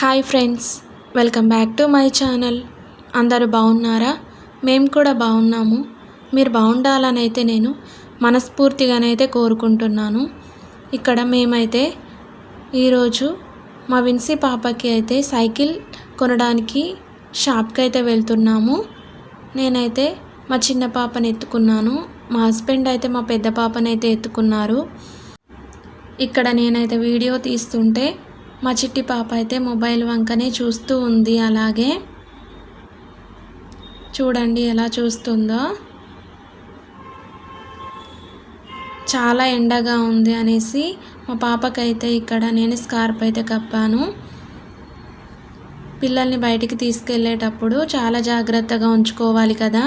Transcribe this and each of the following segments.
Hi friends, welcome back to my channel. అందరూ బాగున్నారా? మేము కూడా బాగున్నాము. మీరు బాగుండాలని అయితే నేను మనస్ఫూర్తిగానైతే కోరుకుంటున్నాను. ఇక్కడ మేమైతే ఈరోజు మా విన్సీ పాపకి అయితే సైకిల్ కొనడానికి షాప్కి అయితే వెళ్తున్నాము. నేనైతే మా చిన్న పాపని ఎత్తుకున్నాను, మా హస్బెండ్ అయితే మా పెద్ద పాపనైతే ఎత్తుకున్నారు. ఇక్కడ నేనైతే వీడియో తీస్తుంటే మా చిట్టి పాప అయితే మొబైల్ వంకనే చూస్తూ ఉంది. అలాగే చూడండి ఎలా చూస్తుందో. చాలా ఎండగా ఉంది అనేసి మా పాపకైతే ఇక్కడ నేను స్కార్ఫ్ అయితే కప్పాను. పిల్లల్ని బయటికి తీసుకెళ్ళేటప్పుడు చాలా జాగ్రత్తగా ఉంచుకోవాలి కదా,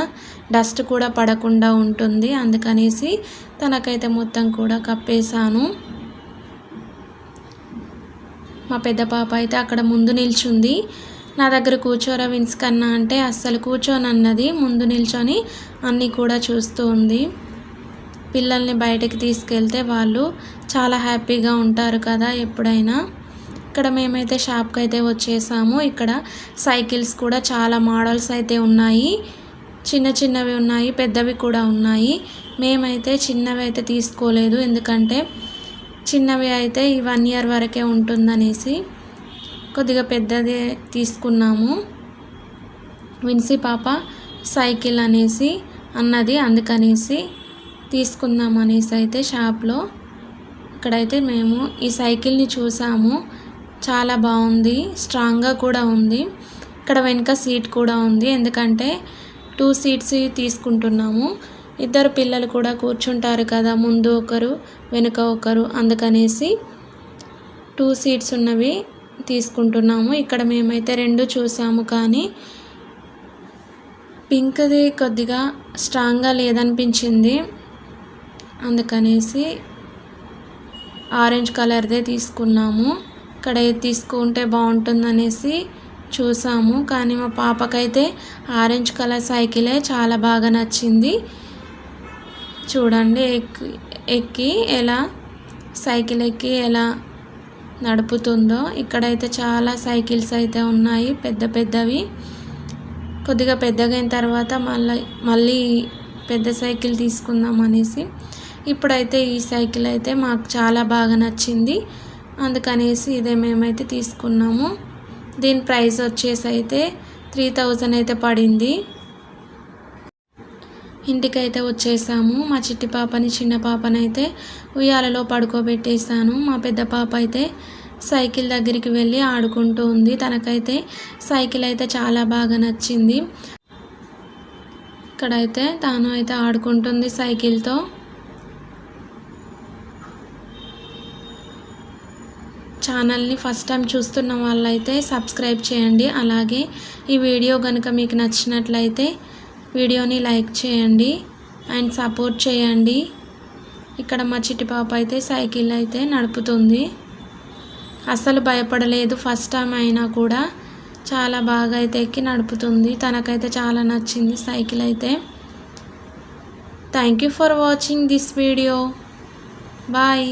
డస్ట్ కూడా పడకుండా ఉంటుంది. అందుకనేసి తనకైతే మొత్తం కూడా కప్పేశాను. మా పెద్ద పాప అయితే అక్కడ ముందు నిల్చుంది. నా దగ్గర కూర్చోరా విన్స్ కన్నా అంటే అస్సలు కూర్చోనన్నది. ముందు నిల్చొని అన్నీ కూడా చూస్తూ ఉంది. పిల్లల్ని బయటకు తీసుకెళ్తే వాళ్ళు చాలా హ్యాపీగా ఉంటారు కదా ఎప్పుడైనా. ఇక్కడ మేమైతే షాప్కి అయితే వచ్చేసాము. ఇక్కడ సైకిల్స్ కూడా చాలా మోడల్స్ అయితే ఉన్నాయి. చిన్న చిన్నవి ఉన్నాయి, పెద్దవి కూడా ఉన్నాయి. మేమైతే చిన్నవి అయితే తీసుకోలేదు, ఎందుకంటే చిన్నవి అయితే ఈ 1 year వరకే ఉంటుందనేసి కొద్దిగా పెద్దది తీసుకున్నాము. విన్సీ పాప సైకిల్ అనేసి అన్నది, అందుకనేసి తీసుకుందాం అనేసి అయితే షాప్లో ఇక్కడైతే మేము ఈ సైకిల్ని చూసాము. చాలా బాగుంది, స్ట్రాంగ్గా కూడా ఉంది. ఇక్కడ వెనుక సీట్ కూడా ఉంది, ఎందుకంటే 2 seats తీసుకుంటున్నాము. ఇద్దరు పిల్లలు కూడా కూర్చుంటారు కదా, ముందు ఒకరు వెనుక ఒకరు, అందుకనేసి 2 seats ఉన్నవి తీసుకుంటున్నాము. ఇక్కడ మేమైతే 2 చూసాము, కానీ పింక్ది కొద్దిగా స్ట్రాంగ్గా లేదనిపించింది. అందుకనేసి ఆరెంజ్ కలర్దే తీసుకున్నాము. ఇక్కడ ఏది తీసుకుంటే బాగుంటుందనేసి చూసాము, కానీ మా పాపకైతే ఆరెంజ్ కలర్ సైకిలే చాలా బాగా నచ్చింది. చూడండి ఎక్కి ఎలా సైకిల్ ఎక్కి ఎలా నడుపుతుందో. ఇక్కడైతే చాలా సైకిల్స్ అయితే ఉన్నాయి, పెద్ద పెద్దవి. కొద్దిగా పెద్దగా అయిన తర్వాత మళ్ళీ పెద్ద సైకిల్ తీసుకుందాం అనేసి ఇప్పుడైతే ఈ సైకిల్ అయితే మాకు చాలా బాగా నచ్చింది. అందుకనేసి ఇదే మేమైతే తీసుకున్నాము. దీని ప్రైస్ వచ్చేసి అయితే 3000 అయితే పడింది. ఇంటికైతే వచ్చేసాము. మా చిట్టి పాపని చిన్న పాపనైతే ఉయ్యాలలో పడుకోబెట్టేసాను. మా పెద్ద పాప అయితే సైకిల్ దగ్గరికి వెళ్ళి ఆడుకుంటూ ఉంది. తనకైతే సైకిల్ అయితే చాలా బాగా నచ్చింది. ఇక్కడైతే తాను అయితే ఆడుకుంటుంది సైకిల్తో. ఛానల్ని ఫస్ట్ టైం చూస్తున్న వాళ్ళైతే సబ్స్క్రైబ్ చేయండి. అలాగే ఈ వీడియో కనుక మీకు నచ్చినట్లయితే వీడియోని లైక్ చేయండి అండ్ సపోర్ట్ చేయండి. ఇక్కడ మా చిట్టి పాప అయితే సైకిల్ అయితే నడుపుతుంది. అస్సలు భయపడలేదు, ఫస్ట్ టైం అయినా కూడా చాలా బాగా అయితే ఎక్కి నడుపుతుంది. తనకైతే చాలా నచ్చింది సైకిల్ అయితే. Thank you for watching this video. Bye.